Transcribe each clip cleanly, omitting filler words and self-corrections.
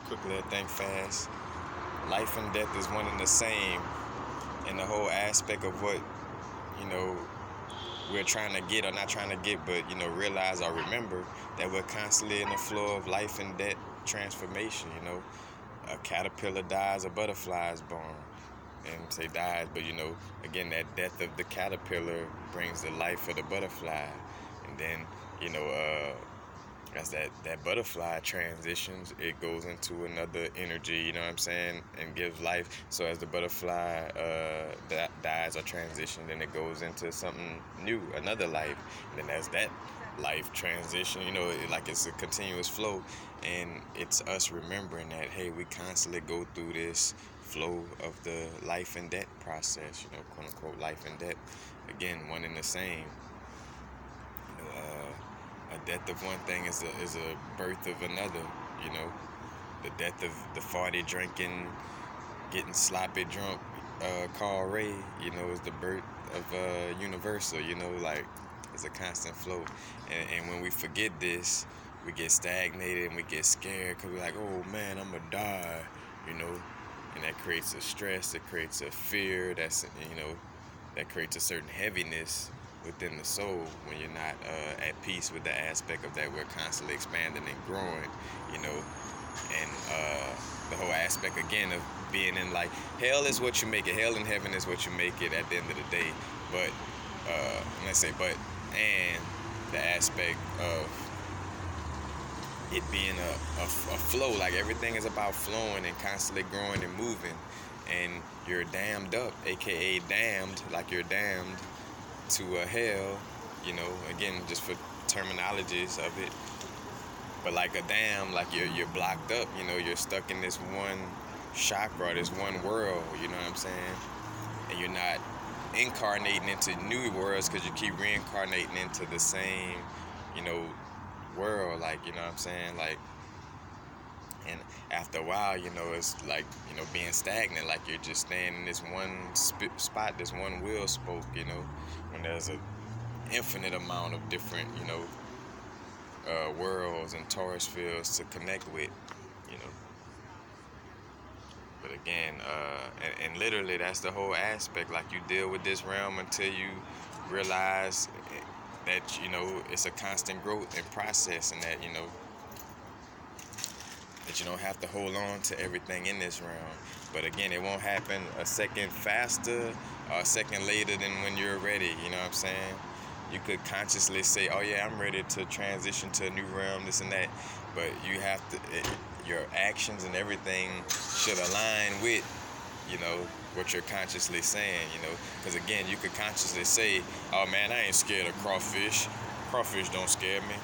quickly I think fast. Life and death is one and the same, and the whole aspect of what you know we're trying to get or not trying to get, but realize or remember that we're constantly in the flow of life and death transformation. A caterpillar dies, a butterfly is born, and say dies, but again, that death of the caterpillar brings the life of the butterfly, and then you know uh as that butterfly transitions, it goes into another energy, what I'm saying, and gives life. So as the butterfly that dies or transitions, then it goes into something new, another life. And then as that life transition, like it's a continuous flow. And it's us remembering that, hey, we constantly go through this flow of the life and death process, quote unquote life and death. Again, one and the same. A death of one thing is a birth of another. You know, the death of the 40 drinking, getting sloppy drunk, Carl Ray. Is the birth of Universal. Like it's a constant flow. And when we forget this, we get stagnated and we get scared because we're like, oh man, I'm gonna die. You know, and that creates a stress. It creates a fear. That creates a certain heaviness within the soul when you're not at peace with the aspect of that we're constantly expanding and growing, you know, and the whole aspect again of being in like hell is what you make it. Hell and heaven is what you make it at the end of the day. But and the aspect of it being a flow, like everything is about flowing and constantly growing and moving, and you're damned up, aka damned, like you're damned to a hell, again, just for terminologies of it. But like a dam, like you're blocked up, you're stuck in this one chakra, this one world, you know what I'm saying? And you're not incarnating into new worlds because you keep reincarnating into the same, you know, world, like, you know what I'm saying? Like, and after a while, it's like, being stagnant, like you're just staying in this one spot, this one wheel spoke, when there's a infinite amount of different, worlds and torus fields to connect with, you know. But again, and literally that's the whole aspect. Like you deal with this realm until you realize that, it's a constant growth and process, and that you don't have to hold on to everything in this realm. But again, it won't happen a second faster or a second later than when you're ready, you know what I'm saying? You could consciously say, oh yeah, I'm ready to transition to a new realm, this and that. But you have to, your actions and everything should align with, what you're consciously saying, Because again, you could consciously say, oh man, I ain't scared of crawfish. Crawfish don't scare me.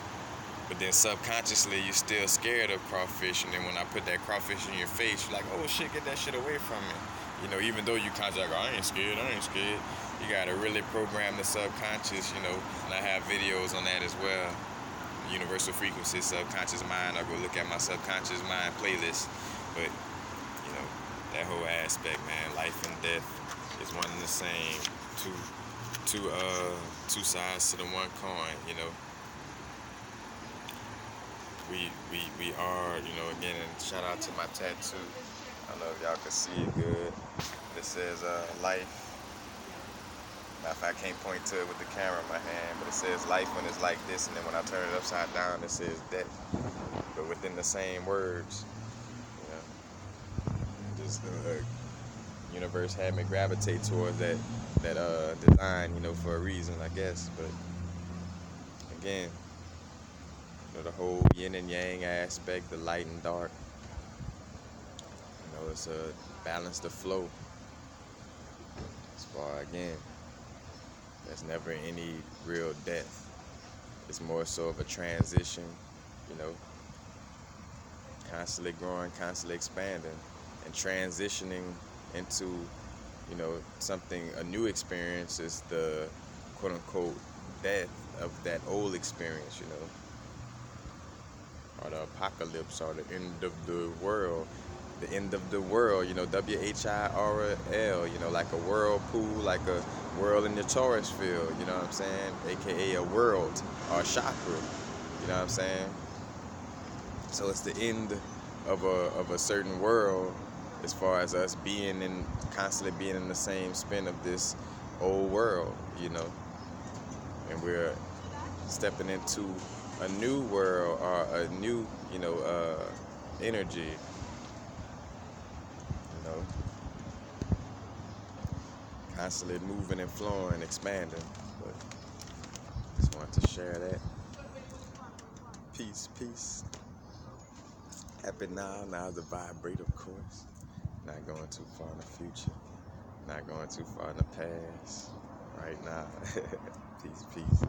But then subconsciously, you're still scared of crawfish. And then when I put that crawfish in your face, you're like, oh shit, get that shit away from me. Even though you consciously like, oh, I ain't scared. You gotta really program the subconscious, and I have videos on that as well. Universal Frequency, Subconscious Mind. I'll go look at my Subconscious Mind playlist. But, that whole aspect, man, life and death is one and the same. Two sides to the one coin, We are, again, and shout out to my tattoo. I don't know if y'all can see it good. This says life. Now, if I can't point to it with the camera in my hand, but it says life when it's like this, and then when I turn it upside down, it says death. But within the same words, just the universe had me gravitate towards that design, for a reason, I guess. But again, the whole yin and yang aspect, the light and dark. It's a balance the flow. As far again, there's never any real death. It's more so of a transition, constantly growing, constantly expanding, and transitioning into, something, a new experience is the quote unquote death of that old experience, or the apocalypse, or the end of the world. The end of the world, WHIRL, like a whirlpool, like a whirl in your torus field, you know what I'm saying? AKA a world or a chakra, you know what I'm saying? So it's the end of a certain world, as far as us constantly being in the same spin of this old world, and we're stepping into a new world, or a new, energy, constantly moving and flowing, expanding. But just wanted to share that. Peace, peace. Happy now. Now's the vibrate, of course. Not going too far in the future. Not going too far in the past. Right now. Peace, peace.